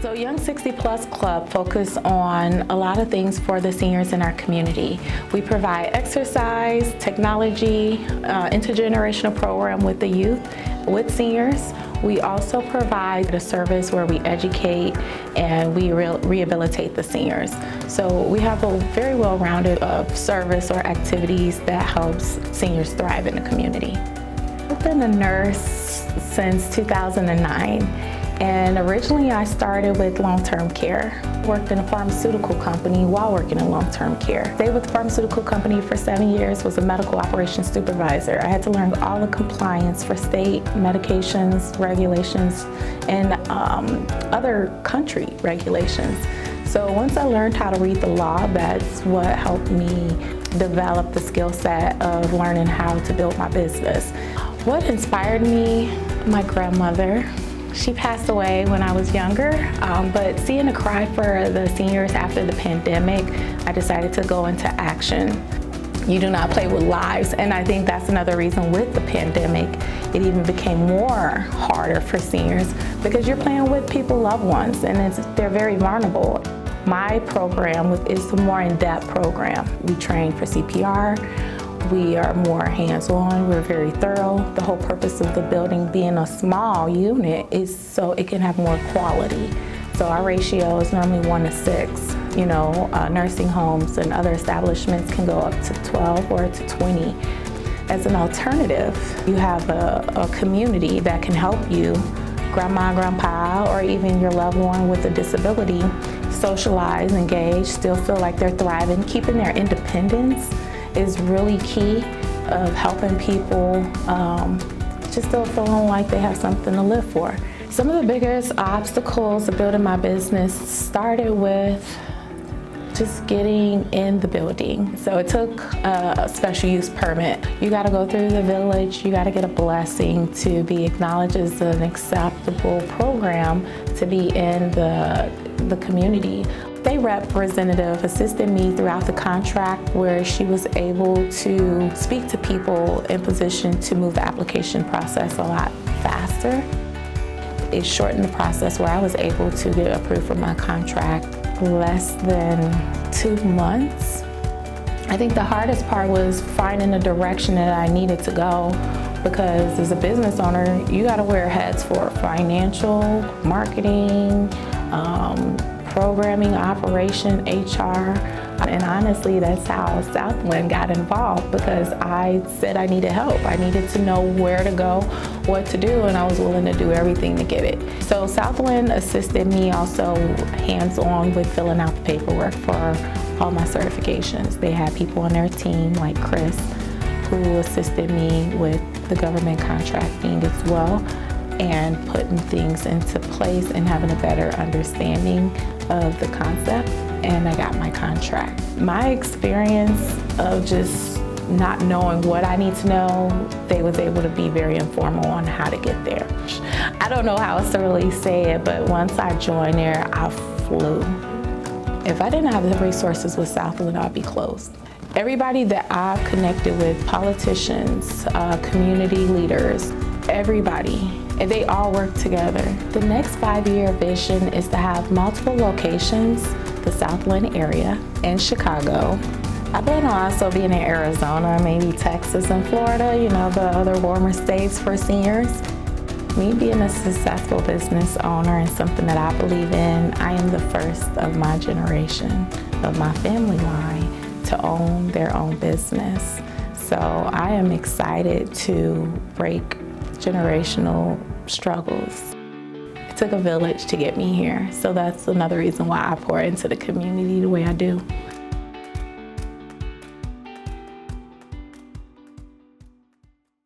So Young 60 Plus Club focus on a lot of things for the seniors in our community. We provide exercise, technology, intergenerational program with the youth, with seniors. We also provide a service where we educate and we rehabilitate the seniors. So we have a very well-rounded service or activities that helps seniors thrive in the community. I've been a nurse since 2009. And originally I started with long-term care. Worked in a pharmaceutical company while working in long-term care. Stayed with the pharmaceutical company for 7 years, was a medical operations supervisor. I had to learn all the compliance for state medications, regulations, and other country regulations. So once I learned how to read the law, that's what helped me develop the skill set of learning how to build my business. What inspired me? My grandmother. She passed away when I was younger, but seeing the cry for the seniors after the pandemic, I decided to go into action. You do not play with lives, and I think that's another reason with the pandemic, it even became more harder for seniors because you're playing with people's loved ones, and they're very vulnerable. My program is a more in-depth program. We train for CPR. We are more hands-on, we're very thorough. The whole purpose of the building being a small unit is so it can have more quality. So our ratio is normally 1:6. You know, nursing homes and other establishments can go up to 12 or to 20. As an alternative, you have a community that can help you, grandma, grandpa, or even your loved one with a disability, socialize, engage, still feel like they're thriving, keeping their independence is really key of helping people just still feeling like they have something to live for. Some of the biggest obstacles of building my business started with just getting in the building. So it took a special use permit. You gotta go through the village, you gotta get a blessing to be acknowledged as an acceptable program to be in the community. State representative assisted me throughout the contract where she was able to speak to people in position to move the application process a lot faster. It shortened the process where I was able to get approved for my contract less than 2 months. I think the hardest part was finding the direction that I needed to go because as a business owner, you gotta wear hats for financial, marketing, programming, operation, HR, and honestly, that's how Southland got involved because I said I needed help. I needed to know where to go, what to do, and I was willing to do everything to get it. So Southland assisted me also hands-on with filling out the paperwork for all my certifications. They had people on their team like Chris who assisted me with the government contracting as well and putting things into place and having a better understanding of the concept, and I got my contract. My experience of just not knowing what I need to know, they was able to be very informal on how to get there. I don't know how else to really say it, but once I joined there, I flew. If I didn't have the resources with Southland, I'd be closed. Everybody that I've connected with, politicians, community leaders, everybody, and they all work together. The next 5-year vision is to have multiple locations, the Southland area, and Chicago. I plan on also being in Arizona, maybe Texas and Florida, you know, the other warmer states for seniors. Me being a successful business owner and something that I believe in, I am the first of my generation, of my family line, to own their own business. So I am excited to break generational struggles. It took a village to get me here, so that's another reason why I pour into the community the way I do.